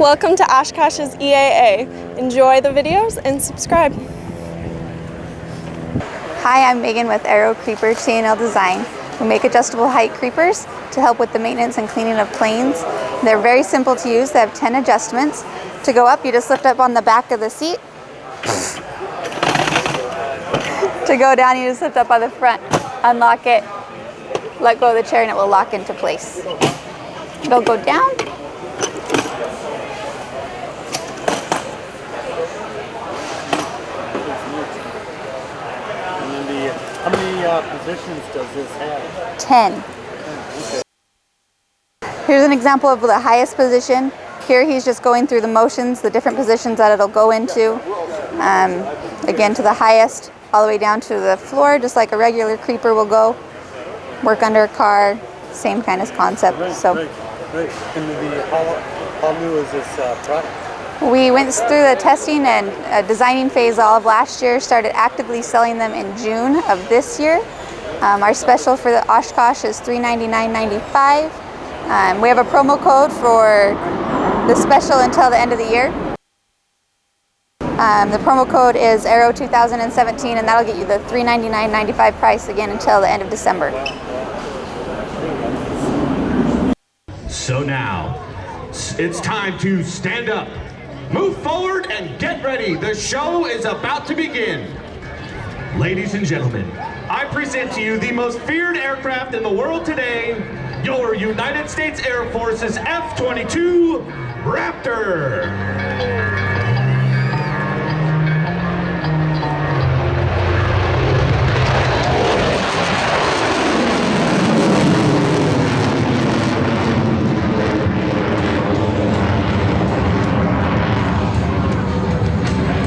Welcome to Oshkosh's EAA. Enjoy the videos and subscribe. Hi, I'm Megan with AeroCreeper T&L Design. We make adjustable height creepers to help with the maintenance and cleaning of planes. They're very simple to use. They have 10 adjustments. To go up, you just lift up on the back of the seat. To go down, you just lift up on the front, unlock it, let go of the chair, and it will lock into place. It'll go down. How many positions does this have? 10. Okay. Here's an example of the highest position. Here he's just going through the motions, the different positions that it'll go into. Again, to the highest, all the way down to the floor, just like a regular creeper will go. Work under a car, same kind of concept. Right. And how new is this product? We went through the testing and designing phase all of last year, started actively selling them in June of this year. Our special for the Oshkosh is $399.95. We have a promo code for the special until the end of the year. The promo code is AERO2017, and that'll get you the $399.95 price again until the end of December. So now, it's time to stand up, move forward, and get ready. The show is about to begin. Ladies and gentlemen, I present to you the most feared aircraft in the world today, your United States Air Force's F-22 Raptor.